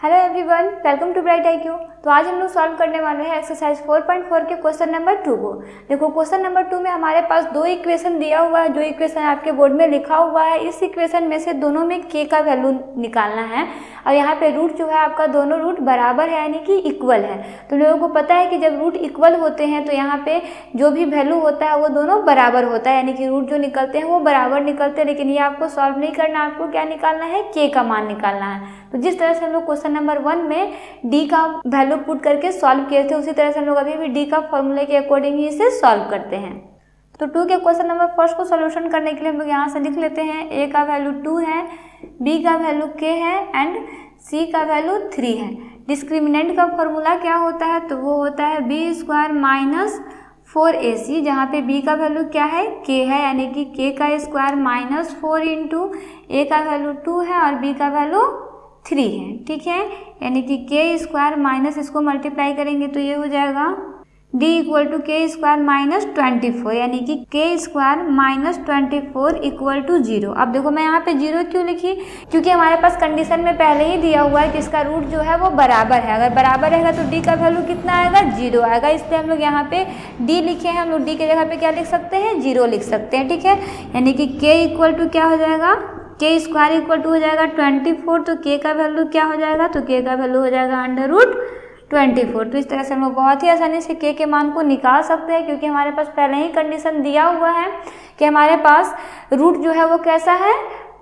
Hello everyone, welcome to bright IQ। तो आज हम लोग सॉल्व करने वाले हैं एक्सरसाइज 4.4 के क्वेश्चन नंबर 2 को। देखो क्वेश्चन नंबर 2 में हमारे पास दो इक्वेशन दिया हुआ है, जो इक्वेशन आपके बोर्ड में लिखा हुआ है। इस इक्वेशन में से दोनों में k का वैल्यू निकालना है और यहाँ पे रूट जो है आपका दोनों रूट बराबर है, यानी कि इक्वल है। तो लोगों को पता है कि जब रूट इक्वल होते हैं तो यहाँ पे जो भी वैल्यू होता है वो दोनों बराबर होता है, यानी कि रूट जो निकलते हैं वो बराबर निकलते हैं। लेकिन ये आपको सॉल्व नहीं करना, आपको क्या निकालना है, k का मान निकालना है। तो जिस तरह से हम लोग क्वेश्चन नंबर 1 में d का वैल्यू पुट करके सॉल्व किए थे, उसी तरह से हम लोग अभी भी d का फॉर्मूले के अकॉर्डिंग ही इसे सॉल्व करते हैं। तो 2 के क्वेश्चन नंबर फर्स्ट को सॉल्यूशन करने के लिए हम लोग यहाँ से लिख लेते हैं। a का वैल्यू 2 है, b का वैल्यू k है एंड c का वैल्यू 3 है। डिस्क्रिमिनेंट का फॉर्मूला क्या होता है, तो वो होता है b स्क्वायर माइनस 4ac, जहाँ पे b का वैल्यू क्या है, k है, यानी कि k का स्क्वायर माइनस 4 इंटू a का वैल्यू 2 है और b का वैल्यू 3 है। ठीक है, यानी कि k स्क्वायर माइनस इसको मल्टीप्लाई करेंगे तो ये हो जाएगा d equal to k square minus 24, यानी कि k square minus 24 equal to 0। अब देखो मैं यहाँ पे 0 क्यों लिखी, क्योंकि हमारे पास कंडीशन में पहले ही दिया हुआ है कि इसका रूट जो है वो बराबर है। अगर बराबर रहेगा तो d का वैल्यू कितना आएगा, 0 आएगा। इसलिए हम लोग यहाँ पे d लिखे हैं। हम लोग d के जगह पे क्या लिख सकते हैं, 0 लिख सकते हैं। ठीक है, यानी कि k इक्वल टू क्या हो जाएगा, k स्क्वायर इक्वल टू हो जाएगा 24, तो k का वैल्यू क्या हो जाएगा, तो k का वैल्यू हो जाएगा अंडर रूट 24। तो इस तरह से हम लोग बहुत ही आसानी से k के मान को निकाल सकते हैं, क्योंकि हमारे पास पहले ही कंडीशन दिया हुआ है कि हमारे पास रूट जो है वो कैसा है,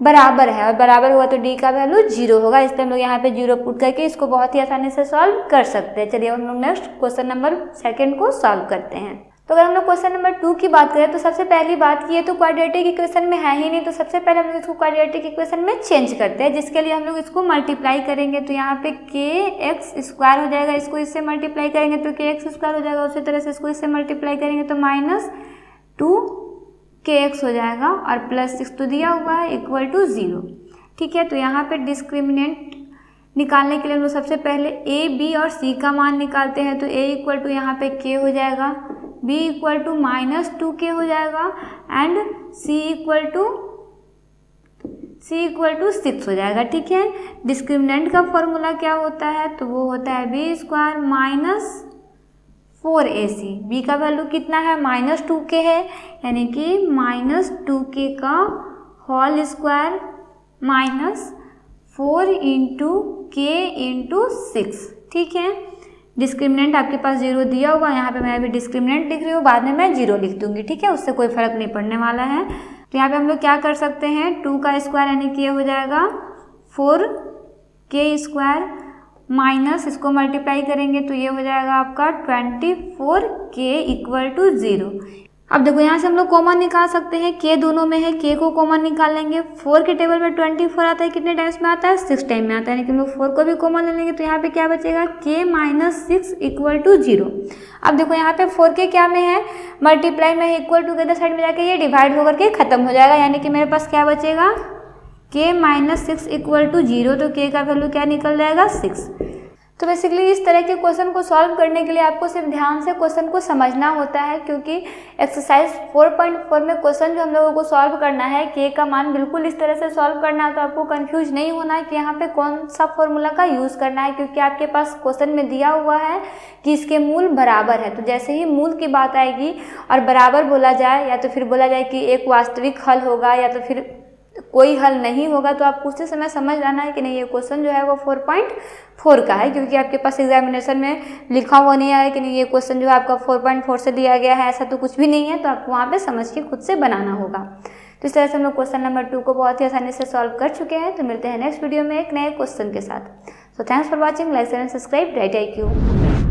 बराबर है, और बराबर हुआ तो d का वैल्यू 0 होगा। इसलिए हम लोग यहाँ पे 0 पुट करके इसको बहुत ही आसानी से सॉल्व कर सकते हैं। चलिए हम लोग नेक्स्ट क्वेश्चन नंबर 2 को सॉल्व करते हैं। तो अगर हम लोग क्वेश्चन नंबर 2 की बात करें तो सबसे पहली बात की है तो क्वाड्रेटिक इक्वेशन में है ही नहीं, तो सबसे पहले हम लोग इसको क्वाड्रेटिक इक्वेशन में चेंज करते हैं, जिसके लिए हम लोग इसको मल्टीप्लाई करेंगे। तो यहाँ पे kx स्क्वायर हो जाएगा, इसको इससे मल्टीप्लाई करेंगे तो kx स्क्वायर हो जाएगा। उसी तरह से इसको इससे मल्टीप्लाई करेंगे तो माइनस 2kx हो जाएगा और प्लस 6 तो दिया हुआ है इक्वल टू 0। ठीक है, तो यहाँ पे डिस्क्रिमिनेंट निकालने के लिए हम लोग सबसे पहले a, b और c का मान निकालते हैं। तो a इक्वल टू यहाँ पे k हो जाएगा, b equal to minus 2k हो जाएगा एंड c इक्वल टू 6 हो जाएगा। ठीक है, डिस्क्रिमिनेंट का फॉर्मूला क्या होता है, तो वो होता है b square minus 4ac। b का वैल्यू कितना है, माइनस 2k है, यानी कि माइनस 2k का whole square minus 4 into k into 6। ठीक है, डिस्क्रिमिनेंट आपके पास 0 दिया हुआ, यहाँ पे मैं अभी डिस्क्रिमिनेंट लिख रही हूँ, बाद में मैं 0 लिख दूंगी। ठीक है, उससे कोई फर्क नहीं पड़ने वाला है। तो यहाँ पे हम लोग क्या कर सकते हैं, 2 का स्क्वायर यानी कि ये हो जाएगा 4k स्क्वायर माइनस इसको मल्टीप्लाई करेंगे तो ये हो जाएगा आपका 24k इक्वल टू 0। अब देखो यहाँ से हम लोग कॉमन निकाल सकते हैं, k दोनों में है, k को कॉमन निकाल लेंगे। 4 के टेबल में 24 आता है, कितने टाइम्स में आता है, 6 टाइम में आता है, लेकिन हम लोग 4 को भी कॉमन ले लेंगे तो यहाँ पे क्या बचेगा, k माइनस 6 इक्वल टू 0। अब देखो यहाँ पे 4k क्या में है, मल्टीप्लाई में है, इक्वल टू के इधर साइड में जाके ये डिवाइड होकर के खत्म हो जाएगा, यानी कि मेरे पास क्या बचेगा, k माइनस 6 इक्वल टू 0। तो k का वैल्यू क्या निकल जाएगा, 6। तो बेसिकली इस तरह के क्वेश्चन को सॉल्व करने के लिए आपको सिर्फ ध्यान से क्वेश्चन को समझना होता है, क्योंकि एक्सरसाइज 4.4 में क्वेश्चन जो हम लोगों को सॉल्व करना है, k का मान बिल्कुल इस तरह से सॉल्व करना है। तो आपको कंफ्यूज नहीं होना है कि यहाँ पे कौन सा फॉर्मूला का यूज़ करना है, क्योंकि आपके पास क्वेश्चन में दिया हुआ है कि इसके मूल बराबर है। तो जैसे ही मूल की बात आएगी और बराबर बोला जाए, या तो फिर बोला जाए कि एक वास्तविक हल होगा या तो फिर कोई हल नहीं होगा, तो आपको उसी समय समझ आना है कि नहीं ये क्वेश्चन जो है वो 4.4 का है, क्योंकि आपके पास एग्जामिनेशन में लिखा हुआ नहीं आया कि नहीं ये क्वेश्चन जो है आपका 4.4 से दिया गया है, ऐसा तो कुछ भी नहीं है। तो आपको वहाँ पे समझ के खुद से बनाना होगा। तो इस तरह से हम लोग क्वेश्चन नंबर 2 को बहुत ही आसानी से सॉल्व कर चुके हैं। तो मिलते हैं नेक्स्ट वीडियो में एक नए क्वेश्चन के साथ। So thanks for watching, like share and subscribe bright IQ।